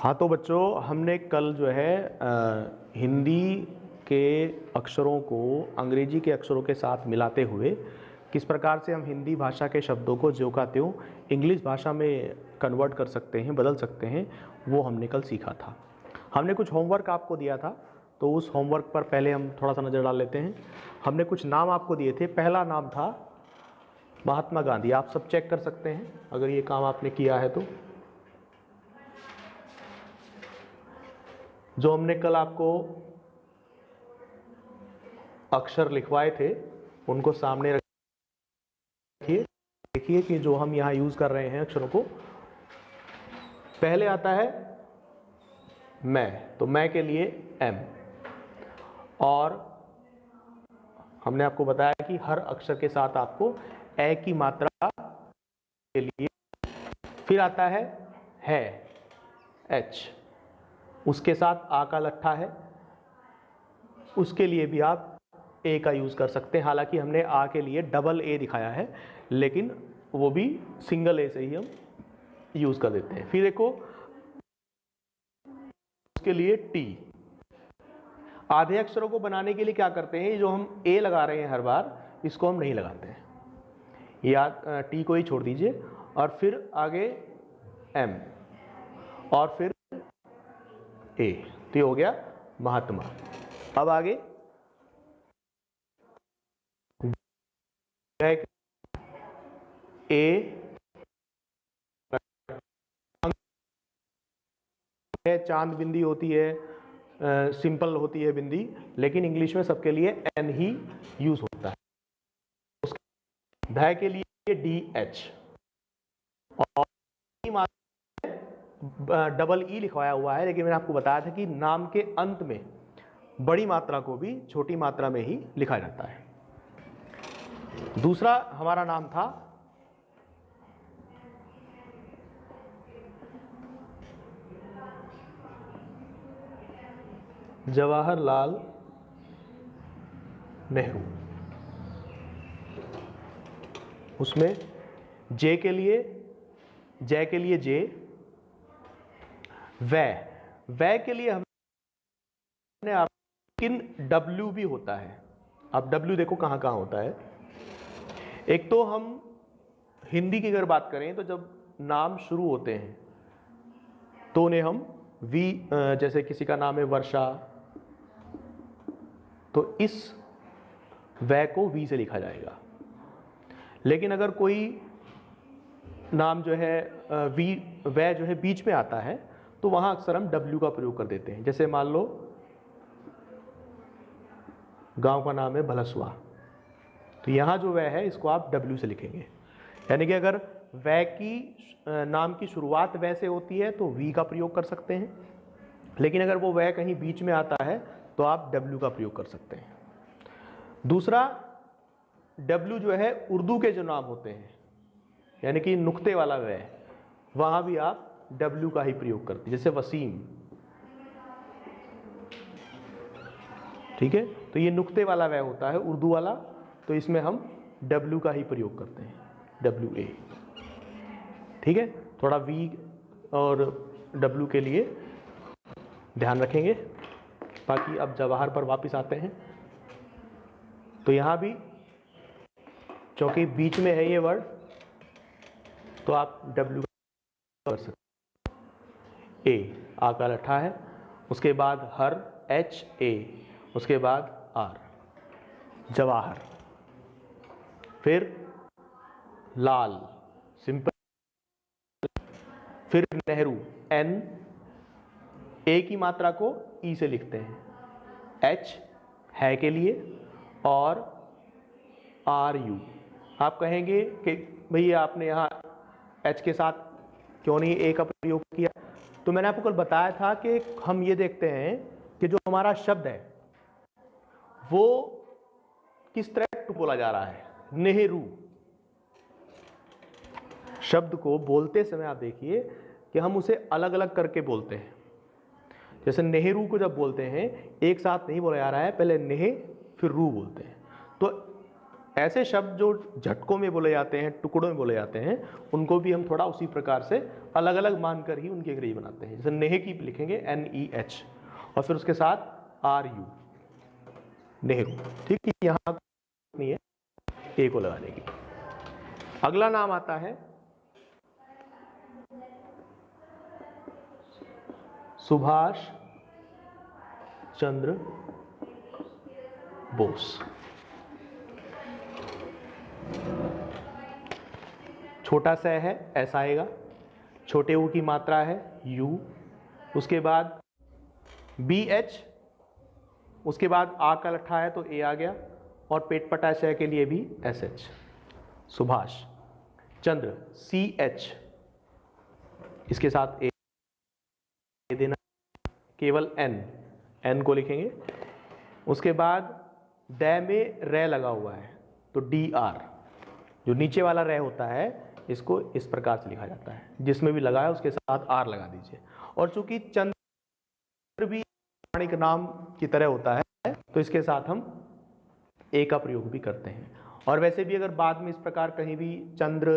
हाँ तो बच्चों, हमने कल जो है हिंदी के अक्षरों को अंग्रेजी के अक्षरों के साथ मिलाते हुए किस प्रकार से हम हिंदी भाषा के शब्दों को ज्यों का त्यों इंग्लिश भाषा में कन्वर्ट कर सकते हैं, बदल सकते हैं, वो हमने कल सीखा था। हमने कुछ होमवर्क आपको दिया था, तो उस होमवर्क पर पहले हम थोड़ा सा नज़र डाल लेते हैं। हमने कुछ नाम आपको दिए थे। पहला नाम था महात्मा गांधी। आप सब चेक कर सकते हैं अगर ये काम आपने किया है तो। जो हमने कल आपको अक्षर लिखवाए थे उनको सामने रखिए। देखिए कि जो हम यहाँ यूज़ कर रहे हैं अक्षरों को, पहले आता है मैं, तो मैं के लिए एम, और हमने आपको बताया कि हर अक्षर के साथ आपको ए की मात्रा के लिए। फिर आता है एच, उसके साथ आ का लट्ठा है, उसके लिए भी आप ए का यूज़ कर सकते हैं। हालांकि हमने आ के लिए डबल ए दिखाया है, लेकिन वो भी सिंगल ए से ही हम यूज़ कर देते हैं। फिर देखो उसके लिए टी। आधे अक्षरों को बनाने के लिए क्या करते हैं, जो हम ए लगा रहे हैं हर बार, इसको हम नहीं लगाते हैं, या टी को ही छोड़ दीजिए। और फिर आगे एम और फिर ए, तो ये हो गया महात्मा। अब आगे ए, चांद बिंदी होती है, सिंपल होती है बिंदी, लेकिन इंग्लिश में सबके लिए एन ही यूज होता है। उसके ध के लिए डी एच, और डबल ई लिखवाया हुआ है, लेकिन मैंने आपको बताया था कि नाम के अंत में बड़ी मात्रा को भी छोटी मात्रा में ही लिखा जाता है। दूसरा हमारा नाम था जवाहरलाल नेहरू। उसमें जे के लिए जे, वै के लिए हमने लेकिन डब्ल्यू भी होता है। अब डब्ल्यू देखो कहाँ कहाँ होता है। एक तो हम हिंदी की अगर बात करें तो जब नाम शुरू होते हैं तो उन्हें हम वी, जैसे किसी का नाम है वर्षा, तो इस वै को वी से लिखा जाएगा। लेकिन अगर कोई नाम जो है वै जो है बीच में आता है, तो वहां अक्सर हम डब्ल्यू का प्रयोग कर देते हैं। जैसे मान लो गांव का नाम है भलसवा, तो यहां जो वै है इसको आप डब्ल्यू से लिखेंगे। यानी कि अगर वै की नाम की शुरुआत वै से होती है तो वी का प्रयोग कर सकते हैं, लेकिन अगर वो वै कहीं बीच में आता है तो आप डब्ल्यू का प्रयोग कर सकते हैं। दूसरा, डब्ल्यू जो है उर्दू के जो नाम होते हैं, यानी कि नुक्ते वाला वै, वहां भी आप डब्ल्यू का ही प्रयोग करते हैं। जैसे वसीम, ठीक है, तो ये नुक्ते वाला वै होता है उर्दू वाला, तो इसमें हम डब्ल्यू का ही प्रयोग करते हैं, डब्ल्यू ए। ठीक है, थोड़ा वी और डब्ल्यू के लिए ध्यान रखेंगे। बाकी अब जवाहर पर वापस आते हैं, तो यहां भी चूंकि बीच में है ये वर्ड, तो आप डब्ल्यू कर सकते। ए आ का लट्ठा है, उसके बाद हर एच ए, उसके बाद आर, जवाहर। फिर लाल सिंपल, फिर नेहरू एन, ए की मात्रा को ई से लिखते हैं, एच है के लिए, और आर यू। आप कहेंगे कि भैया आपने यहाँ एच के साथ क्यों नहीं ए का प्रयोग किया, तो मैंने आपको कल बताया था कि हम ये देखते हैं कि जो हमारा शब्द है वो किस तरह बोला जा रहा है। नेहरू शब्द को बोलते समय आप देखिए कि हम उसे अलग अलग करके बोलते हैं। जैसे नेहरू को जब बोलते हैं एक साथ नहीं बोला जा रहा है, पहले नेह फिर रू बोलते हैं। तो ऐसे शब्द जो झटकों में बोले जाते हैं, टुकड़ों में बोले जाते हैं, उनको भी हम थोड़ा उसी प्रकार से अलग अलग मानकर ही उनकी अंग्रेजी बनाते हैं। जैसे नेह की लिखेंगे NEH और फिर उसके साथ RU, नेहरू। ठीक है, यहाँ नहीं है, ए को लगा देगी। अगला नाम आता है सुभाष चंद्र बोस। छोटा स है, ऐसा आएगा। छोटे ऊ की मात्रा है U, उसके बाद BH, उसके बाद आ का लट्ठा है तो ए आ गया, और पेट पटा शय के लिए भी SH। सुभाष चंद्र CH, इसके साथ ए देना, केवल N को लिखेंगे। उसके बाद ड में रे लगा हुआ है तो DR, जो नीचे वाला रे होता है इसको इस प्रकार से लिखा जाता है, जिसमें भी लगा है उसके साथ R लगा दीजिए। और चूंकि चंद्र भी प्राणिक नाम की तरह होता है तो इसके साथ हम ए का प्रयोग भी करते हैं। और वैसे भी अगर बाद में इस प्रकार कहीं भी चंद्र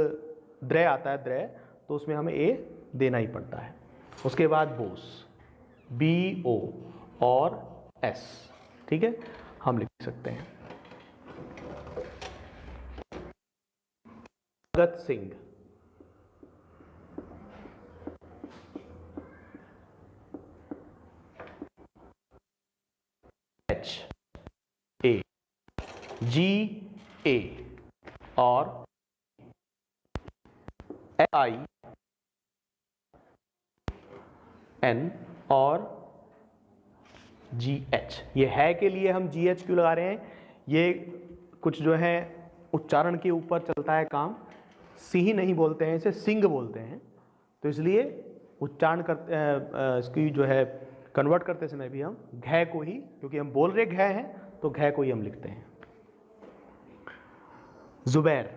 द्रय आता है, द्रय, तो उसमें हमें ए देना ही पड़ता है। उसके बाद बोस BO और S, ठीक है, हम लिख सकते हैं। भगत सिंह, HA GA और IN और GH। ये है के लिए हम GH क्यों लगा रहे हैं? ये कुछ जो है उच्चारण के ऊपर चलता है काम। सिंह नहीं बोलते हैं, इसे सिंह बोलते हैं, तो इसलिए उच्चारण करते इसकी जो है कन्वर्ट करते समय भी हम घ को ही, क्योंकि हम बोल रहे घ हैं तो घ को ही हम लिखते हैं। जुबैर,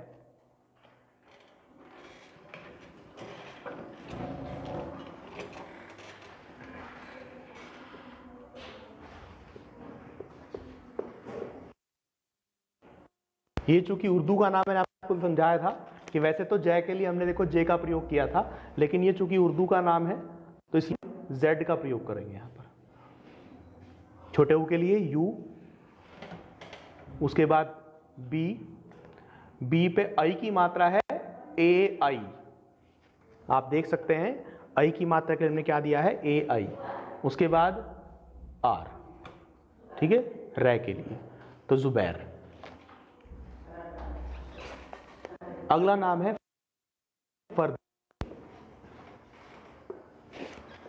ये चूंकि उर्दू का नाम मैंने आपको समझाया था कि वैसे तो जय के लिए हमने देखो जे का प्रयोग किया था, लेकिन ये चूंकि उर्दू का नाम है तो इसलिए जेड का प्रयोग करेंगे यहाँ पर। छोटे ऊ के लिए U, उसके बाद B पे आई की मात्रा है AI, आप देख सकते हैं आई की मात्रा के लिए हमने क्या दिया है AI। उसके बाद R, ठीक है, रै के लिए तो जुबैर। अगला नाम है फर्द,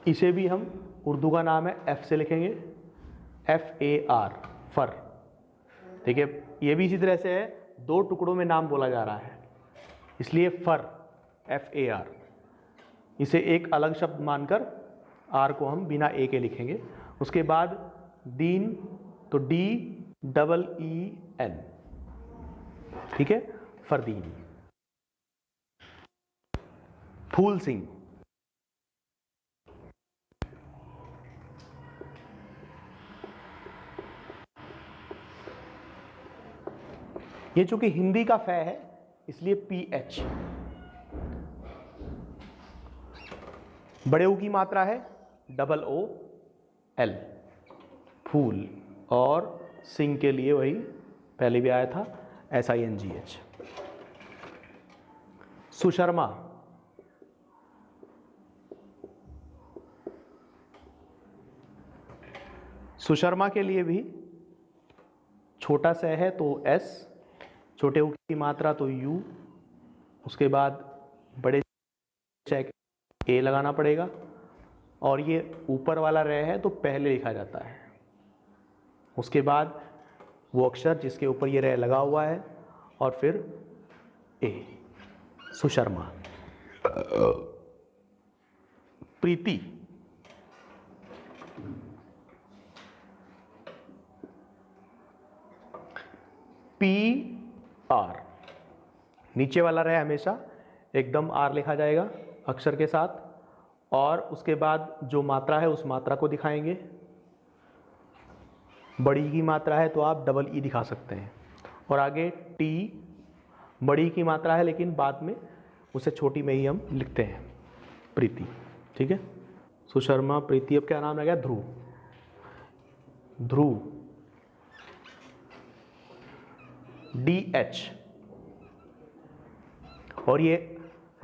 इसे भी हम उर्दू का नाम है F से लिखेंगे, FAR, फर, ठीक है। ये भी इसी तरह से है, दो टुकड़ों में नाम बोला जा रहा है, इसलिए फर FAR, इसे एक अलग शब्द मानकर R को हम बिना ए के लिखेंगे। उसके बाद दीन तो DEEN, ठीक है, फरदीन। फूल सिंह, ये चूंकि हिंदी का फै है इसलिए PH। बड़े ऊ की मात्रा है OOL, फूल, और सिंह के लिए वही पहले भी आया था SINGH। सुशर्मा, सुशर्मा के लिए भी छोटा स है तो S, छोटे ऊ की मात्रा तो U, उसके बाद बड़े श ए लगाना पड़ेगा, और ये ऊपर वाला रे है तो पहले लिखा जाता है। उसके बाद वो अक्षर जिसके ऊपर ये रे लगा हुआ है और फिर ए। सुशर्मा। प्रीति, PR, नीचे वाला रे हमेशा एकदम R लिखा जाएगा अक्षर के साथ, और उसके बाद जो मात्रा है उस मात्रा को दिखाएंगे। बड़ी की मात्रा है तो आप EE दिखा सकते हैं, और आगे टी बड़ी की मात्रा है, लेकिन बाद में उसे छोटी में ही हम लिखते हैं, प्रीति। ठीक है, सुशर्मा, प्रीति। अब क्या नाम रह गया? ध्रुव। ध्रुव, DH। और ये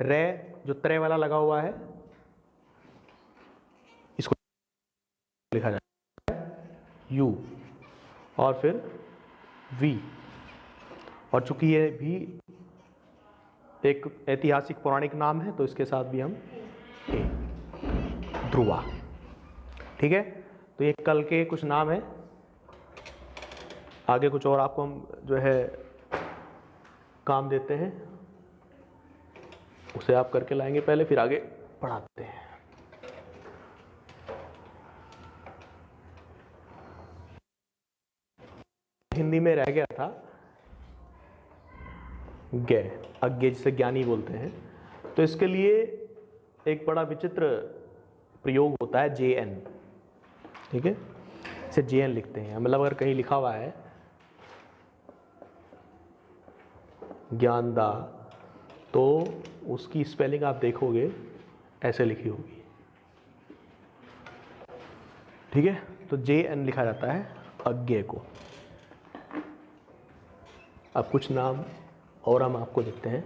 रे जो त्रे वाला लगा हुआ है, इसको लिखा जाए U, और फिर V। और चूंकि ये भी एक ऐतिहासिक पौराणिक नाम है, तो इसके साथ भी हम A, ध्रुवा। ठीक है, तो ये कल के कुछ नाम है। आगे कुछ और आपको हम जो है काम देते हैं, उसे आप करके लाएंगे पहले, फिर आगे पढ़ाते हैं। हिंदी में रह गया था ज्ञ, अज्ञे, जिसे ज्ञानी बोलते हैं। तो इसके लिए एक बड़ा विचित्र प्रयोग होता है, JN। ठीक है, इसे JN लिखते हैं। मतलब अगर कहीं लिखा हुआ है ज्ञानदा, तो उसकी स्पेलिंग आप देखोगे ऐसे लिखी होगी। ठीक है, तो JN लिखा जाता है अज्ञे को। अब कुछ नाम और हम आपको देते हैं।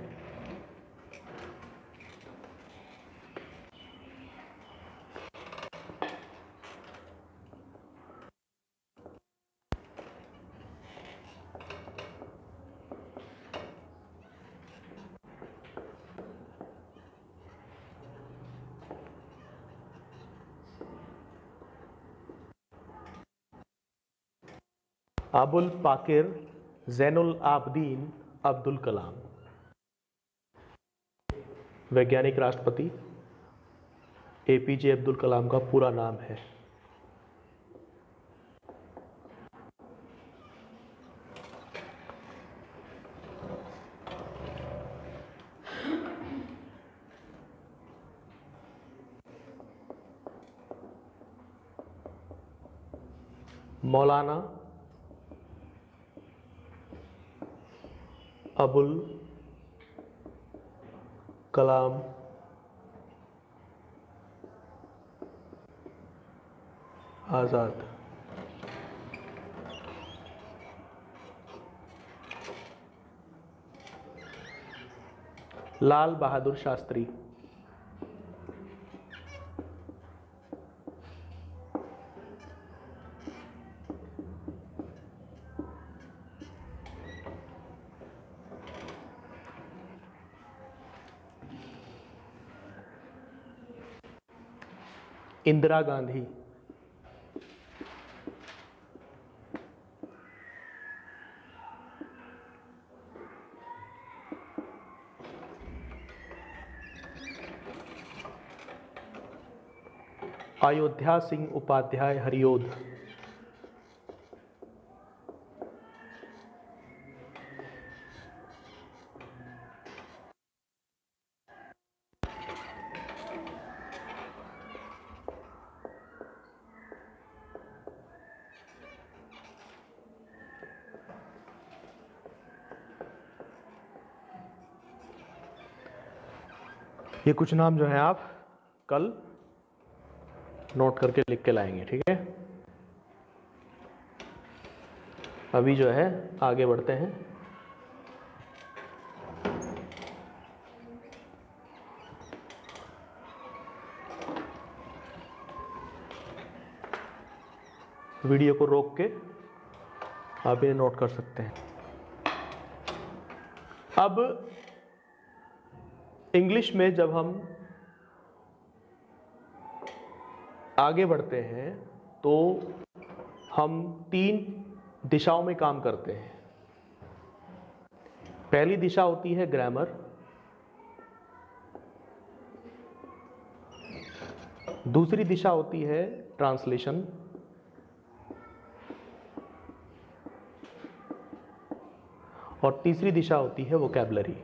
अबुल पाकिर जैनुल आबदीन अब्दुल कलाम, वैज्ञानिक राष्ट्रपति APJ अब्दुल कलाम का पूरा नाम है। मौलाना अबुल कलाम आज़ाद। लाल बहादुर शास्त्री, इंदिरा गांधी, अयोध्या सिंह उपाध्याय हरिओद, ये कुछ नाम जो है आप कल नोट करके लिख के लाएंगे। ठीक है, अभी जो है आगे बढ़ते हैं। वीडियो को रोक के आप इन्हें नोट कर सकते हैं। अब इंग्लिश में जब हम आगे बढ़ते हैं तो हम 3 दिशाओं में काम करते हैं। पहली दिशा होती है ग्रामर, दूसरी दिशा होती है ट्रांसलेशन, और तीसरी दिशा होती है वोकैबुलरी।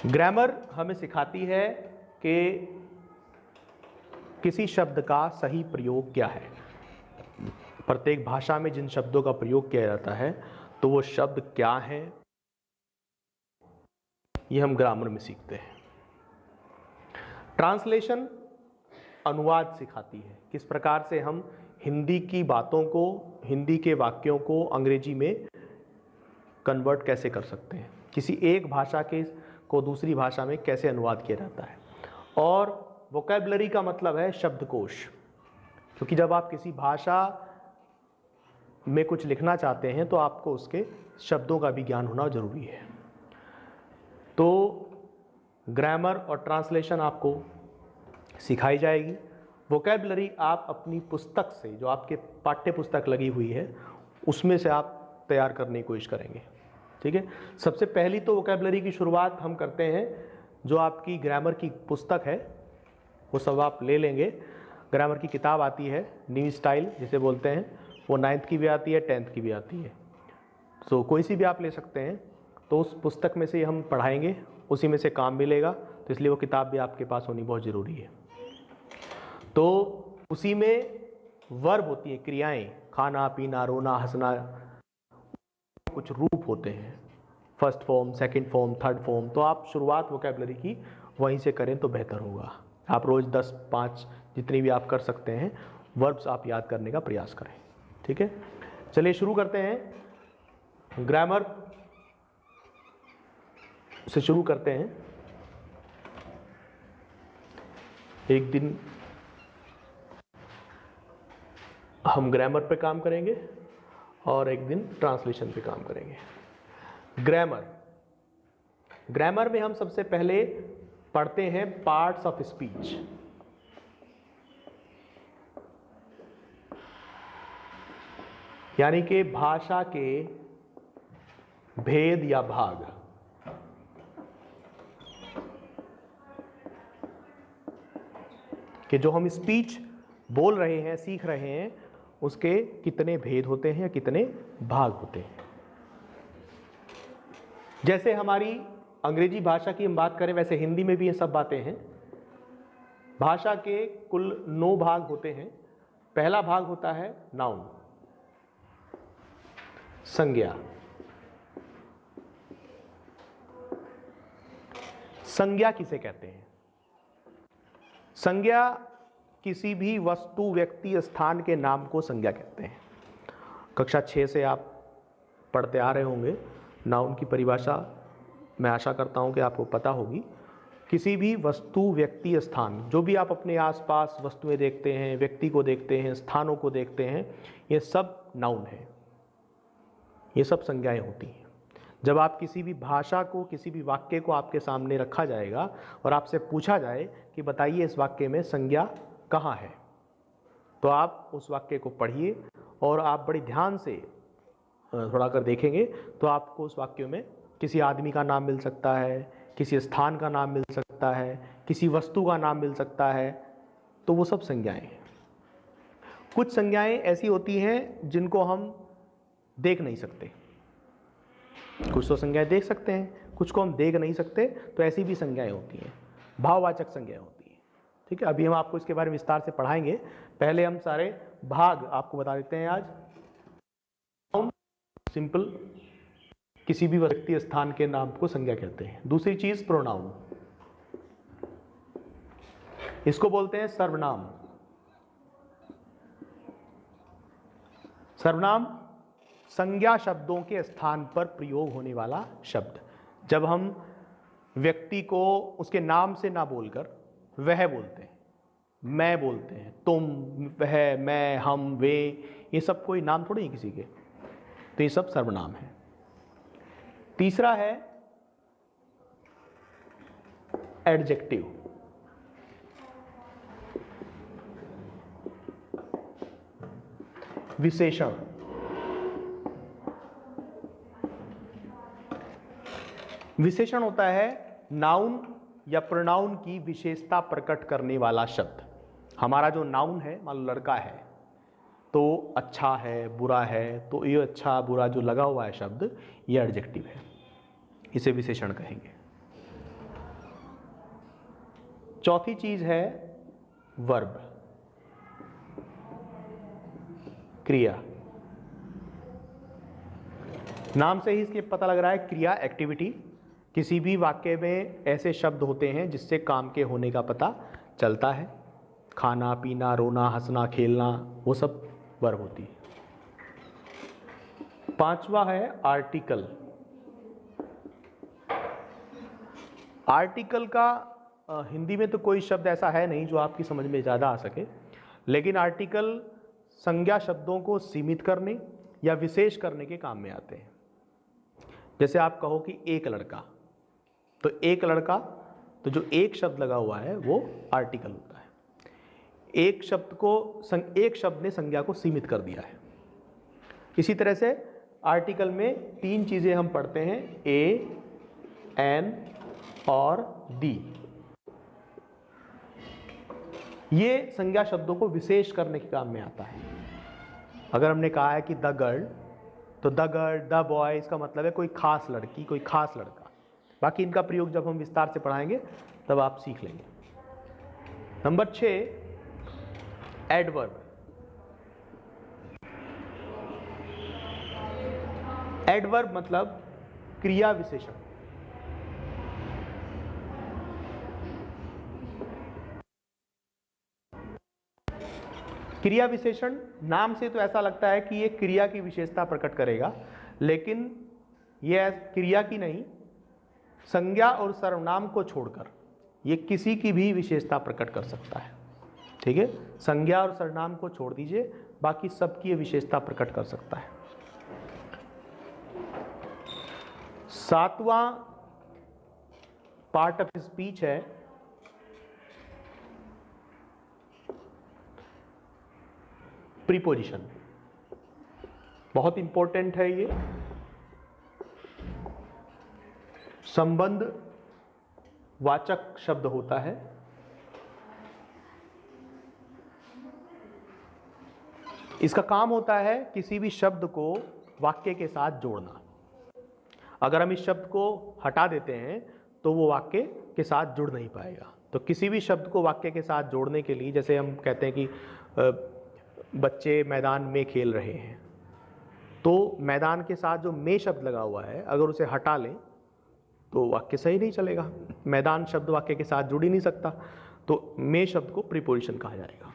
ग्रामर हमें सिखाती है कि किसी शब्द का सही प्रयोग क्या है। प्रत्येक भाषा में जिन शब्दों का प्रयोग किया जाता है तो वो शब्द क्या है, ये हम ग्रामर में सीखते हैं। ट्रांसलेशन अनुवाद सिखाती है, किस प्रकार से हम हिंदी की बातों को, हिंदी के वाक्यों को अंग्रेजी में कन्वर्ट कैसे कर सकते हैं, किसी एक भाषा के को दूसरी भाषा में कैसे अनुवाद किया जाता है। और वोकैबुलरी का मतलब है शब्दकोश, क्योंकि जब आप किसी भाषा में कुछ लिखना चाहते हैं तो आपको उसके शब्दों का भी ज्ञान होना जरूरी है। तो ग्रामर और ट्रांसलेशन आपको सिखाई जाएगी। वोकैबुलरी आप अपनी पुस्तक से, जो आपके पाठ्य पुस्तक लगी हुई है, उसमें से आप तैयार करने की कोशिश करेंगे। ठीक है, सबसे पहली तो वोकैबुलरी की शुरुआत हम करते हैं, जो आपकी ग्रामर की पुस्तक है वो सब आप ले लेंगे। ग्रामर की किताब आती है, न्यू स्टाइल जिसे बोलते हैं, वो 9th की भी आती है, 10th की भी आती है। सो कोई सी भी आप ले सकते हैं। तो उस पुस्तक में से हम पढ़ाएंगे, उसी में से काम मिलेगा, तो इसलिए वो किताब भी आपके पास होनी बहुत ज़रूरी है। तो उसी में वर्ब होती है, क्रियाएं, खाना पीना रोना हंसना, कुछ रूप होते हैं, first form, second form, third form. तो आप शुरुआत वोकैबुलरी की वहीं से करें तो बेहतर होगा। आप रोज़ 10-5 जितनी भी आप कर सकते हैं वर्ब्स आप याद करने का प्रयास करें। ठीक है, चलिए शुरू करते हैं। ग्रामर से शुरू करते हैं। एक दिन हम ग्रामर पे काम करेंगे और एक दिन ट्रांसलेशन पे काम करेंगे। ग्रामर में हम सबसे पहले पढ़ते हैं पार्ट्स ऑफ स्पीच। यानी कि भाषा के भेद या भाग। कि जो हम स्पीच बोल रहे हैं, सीख रहे हैं, उसके कितने भेद होते हैं या कितने भाग होते हैं। जैसे हमारी अंग्रेजी भाषा की हम बात करें, वैसे हिंदी में भी ये सब बातें हैं। भाषा के कुल 9 भाग होते हैं। पहला भाग होता है नाउन, संज्ञा। संज्ञा किसे कहते हैं? संज्ञा किसी भी वस्तु, व्यक्ति, स्थान के नाम को संज्ञा कहते हैं। कक्षा 6 से आप पढ़ते आ रहे होंगे। नाउन की परिभाषा मैं आशा करता हूं कि आपको पता होगी। किसी भी वस्तु, व्यक्ति, स्थान, जो भी आप अपने आसपास वस्तुएं देखते हैं, व्यक्ति को देखते हैं, स्थानों को देखते हैं, ये सब नाउन है, ये सब संज्ञाएं होती हैं। जब आप किसी भी भाषा को, किसी भी वाक्य को आपके सामने रखा जाएगा और आपसे पूछा जाए कि बताइए इस वाक्य में संज्ञा कहाँ है, तो आप उस वाक्य को पढ़िए और आप बड़ी ध्यान से थोड़ा कर देखेंगे तो आपको उस वाक्य में किसी आदमी का नाम मिल सकता है, किसी स्थान का नाम मिल सकता है, किसी वस्तु का नाम मिल सकता है। तो वो सब संज्ञाएं हैं। कुछ संज्ञाएं ऐसी होती हैं जिनको हम देख नहीं सकते। कुछ तो संज्ञाएं देख सकते हैं, कुछ को हम देख नहीं सकते, तो ऐसी भी संज्ञाएं होती हैं, भाववाचक संज्ञाएं होती हैं। ठीक है, अभी हम आपको इसके बारे में विस्तार से पढ़ाएंगे। पहले हम सारे भाग आपको बता देते हैं आज। सिंपल, किसी भी व्यक्ति, स्थान के नाम को संज्ञा कहते हैं। दूसरी चीज प्रोनाउन, इसको बोलते हैं सर्वनाम। सर्वनाम संज्ञा शब्दों के स्थान पर प्रयोग होने वाला शब्द। जब हम व्यक्ति को उसके नाम से ना बोलकर वह बोलते हैं, मैं बोलते हैं, तुम, वह, मैं, हम, वे, ये सब कोई नाम थोड़ी है किसी के, तो ये सब सर्वनाम है। तीसरा है एडजेक्टिव। विशेषण। विशेषण होता है नाउन या प्रोनाउन की विशेषता प्रकट करने वाला शब्द। हमारा जो नाउन है, मान लो लड़का है, तो अच्छा है, बुरा है, तो ये अच्छा बुरा जो लगा हुआ है शब्द, ये एडजेक्टिव है, इसे विशेषण कहेंगे। चौथी चीज है वर्ब। क्रिया। नाम से ही इसके पता लग रहा है क्रिया, एक्टिविटी। किसी भी वाक्य में ऐसे शब्द होते हैं जिससे काम के होने का पता चलता है। खाना, पीना, रोना, हंसना, खेलना, वो सब वर्ब होती है। पांचवा है आर्टिकल। आर्टिकल का हिंदी में तो कोई शब्द ऐसा है नहीं जो आपकी समझ में ज़्यादा आ सके, लेकिन आर्टिकल संज्ञा शब्दों को सीमित करने या विशेष करने के काम में आते हैं। जैसे आप कहो कि एक लड़का, तो एक लड़का, तो जो एक शब्द लगा हुआ है वो आर्टिकल होता है। एक शब्द ने संज्ञा को सीमित कर दिया है। इसी तरह से आर्टिकल में तीन चीज़ें हम पढ़ते हैं, ए, एन और दी। ये संज्ञा शब्दों को विशेष करने के काम में आता है। अगर हमने कहा है कि द गर्ल, तो द गर्ल, द बॉय, इसका मतलब है कोई खास लड़की, कोई खास लड़का। बाकी इनका प्रयोग जब हम विस्तार से पढ़ाएंगे तब आप सीख लेंगे। Number 6, adverb. एडवर्ब मतलब क्रिया विशेषण। क्रिया विशेषण नाम से तो ऐसा लगता है कि ये क्रिया की विशेषता प्रकट करेगा, लेकिन यह क्रिया की नहीं, संज्ञा और सर्वनाम को छोड़कर ये किसी की भी विशेषता प्रकट कर सकता है। ठीक है, संज्ञा और सर्वनाम को छोड़ दीजिए, बाकी सबकी ये विशेषता प्रकट कर सकता है। 7वां पार्ट ऑफ स्पीच है प्रीपोजिशन। बहुत इंपॉर्टेंट है ये। संबंध वाचक शब्द होता है। इसका काम होता है किसी भी शब्द को वाक्य के साथ जोड़ना। अगर हम इस शब्द को हटा देते हैं तो वो वाक्य के साथ जुड़ नहीं पाएगा। तो किसी भी शब्द को वाक्य के साथ जोड़ने के लिए, जैसे हम कहते हैं कि बच्चे मैदान में खेल रहे हैं, तो मैदान के साथ जो में शब्द लगा हुआ है अगर उसे हटा लें तो वाक्य सही नहीं चलेगा। मैदान शब्द वाक्य के साथ जुड़ ही नहीं सकता, तो में शब्द को प्रीपोजिशन कहा जाएगा।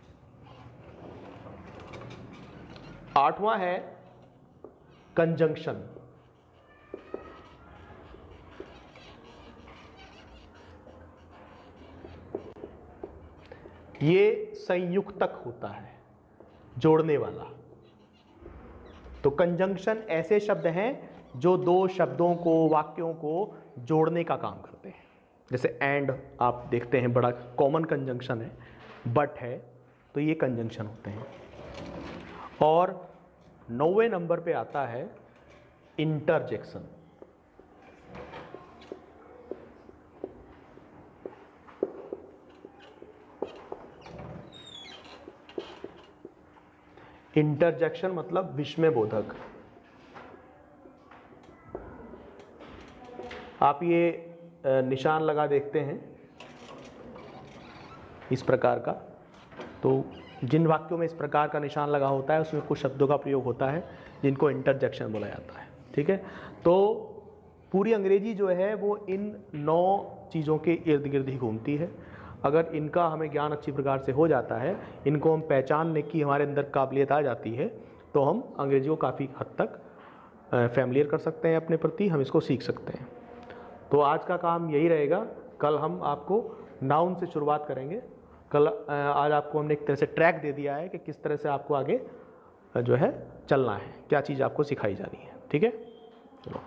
8वां है कंजंक्शन। ये संयुक्तक होता है, जोड़ने वाला। तो कंजंक्शन ऐसे शब्द हैं जो दो शब्दों को, वाक्यों को जोड़ने का काम करते हैं। जैसे एंड आप देखते हैं, बड़ा कॉमन कंजंक्शन है। बट है, तो ये कंजंक्शन होते हैं। और 9वें नंबर पे आता है इंटरजेक्शन। इंटरजेक्शन मतलब विस्मय बोधक। आप ये निशान लगा देखते हैं इस प्रकार का, तो जिन वाक्यों में इस प्रकार का निशान लगा होता है उसमें कुछ शब्दों का प्रयोग होता है जिनको इंटरजेक्शन बोला जाता है। ठीक है, तो पूरी अंग्रेजी जो है वो इन 9 चीज़ों के इर्द गिर्द ही घूमती है। अगर इनका हमें ज्ञान अच्छी प्रकार से हो जाता है, इनको हम पहचानने की हमारे अंदर काबिलियत आ जाती है, तो हम अंग्रेजी को काफ़ी हद तक फैमिलियर कर सकते हैं अपने प्रति, हम इसको सीख सकते हैं। तो आज का काम यही रहेगा। कल हम आपको नाउन से शुरुआत करेंगे। आज आपको हमने एक तरह से ट्रैक दे दिया है कि किस तरह से आपको आगे जो है चलना है, क्या चीज़ आपको सिखाई जानी है। ठीक है, चलो।